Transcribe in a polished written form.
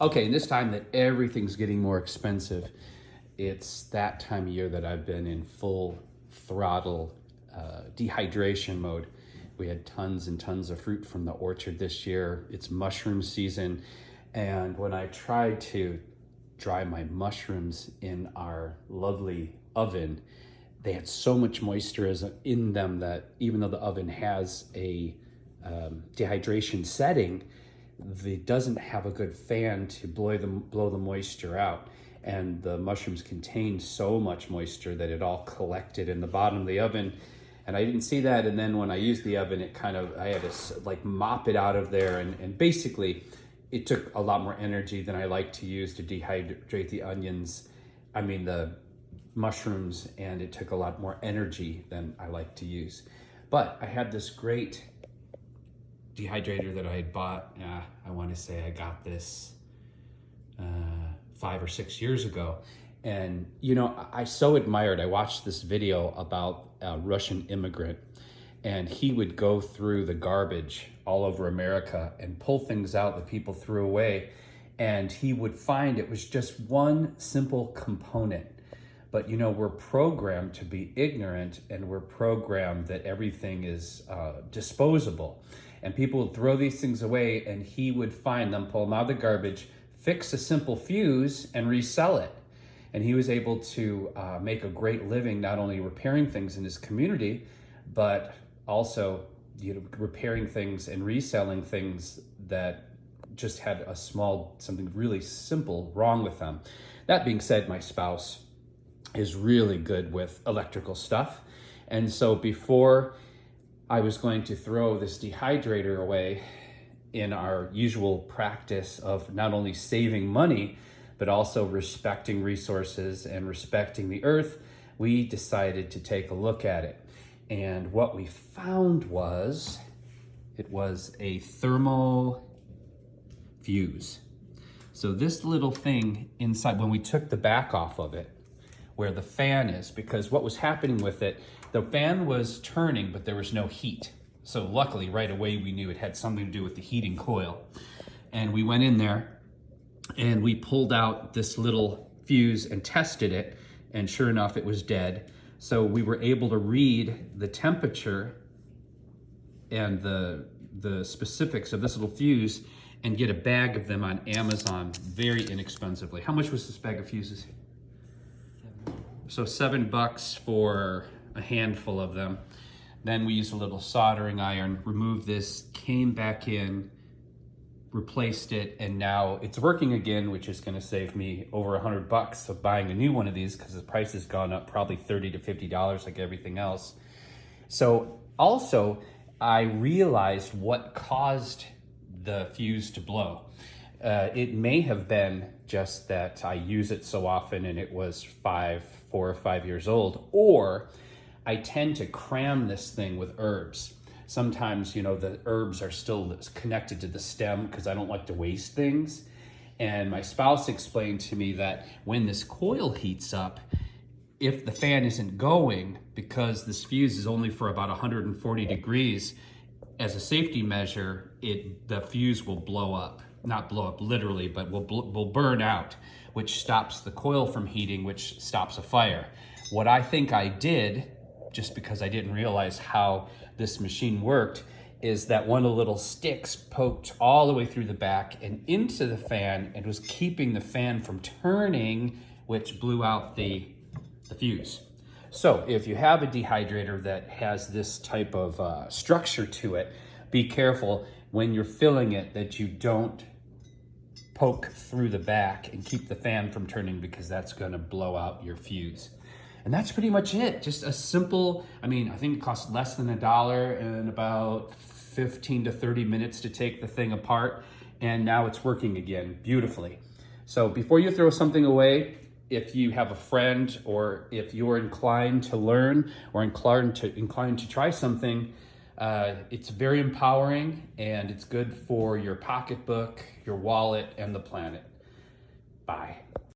Okay, and this time that everything's getting more expensive, it's that time of year that I've been in full throttle dehydration mode. We had tons and tons of fruit from the orchard this year. It's mushroom season. And when I tried to dry my mushrooms in our lovely oven, they had so much moisture in them that even though the oven has a dehydration setting, it doesn't have a good fan to blow the moisture out. And the mushrooms contained so much moisture that it all collected in the bottom of the oven. And I didn't see that. And then when I used the oven, I had to like mop it out of there. And basically it took a lot more energy than I like to use to dehydrate the mushrooms, and it took a lot more energy than I like to use. But I had this great dehydrator that I had bought. I want to say I got this 5 or 6 years ago. And I so admired, I watched this video about a Russian immigrant, and he would go through the garbage all over America and pull things out that people threw away. And he would find it was just one simple component. But we're programmed to be ignorant, and we're programmed that everything is disposable. And people would throw these things away, and he would find them, pull them out of the garbage, fix a simple fuse, and resell it. And he was able to make a great living, not only repairing things in his community, but also repairing things and reselling things that just had something really simple wrong with them. That being said, my spouse is really good with electrical stuff. And so before I was going to throw this dehydrator away, in our usual practice of not only saving money, but also respecting resources and respecting the earth, we decided to take a look at it. And what we found was, it was a thermal fuse. So this little thing inside, when we took the back off of it, where the fan is, because what was happening with it, the fan was turning, but there was no heat. So luckily, right away, we knew it had something to do with the heating coil. And we went in there and we pulled out this little fuse and tested it. And sure enough, it was dead. So we were able to read the temperature and the specifics of this little fuse and get a bag of them on Amazon very inexpensively. How much was this bag of fuses? So $7 for a handful of them. Then we used a little soldering iron, removed this, came back in, replaced it, and now it's working again, which is gonna save me over $100 of buying a new one of these, because the price has gone up probably $30 to $50 like everything else. So also, I realized what caused the fuse to blow. It may have been just that I use it so often and it was 4 or 5 years old, or I tend to cram this thing with herbs. Sometimes, the herbs are still connected to the stem because I don't like to waste things. And my spouse explained to me that when this coil heats up, if the fan isn't going, because this fuse is only for about 140 degrees, as a safety measure, the fuse will blow up. Not blow up literally, but will burn out, which stops the coil from heating, which stops a fire. What I think I did, just because I didn't realize how this machine worked, is that one of the little sticks poked all the way through the back and into the fan and was keeping the fan from turning, which blew out the fuse. So if you have a dehydrator that has this type of structure to it, be careful when you're filling it that you don't poke through the back and keep the fan from turning, because that's gonna blow out your fuse. And that's pretty much it. Just a simple, I think it costs less than $1 and about 15 to 30 minutes to take the thing apart. And now it's working again beautifully. So before you throw something away, if you have a friend, or if you're inclined to learn or inclined to try something, it's very empowering, and it's good for your pocketbook, your wallet, and the planet. Bye.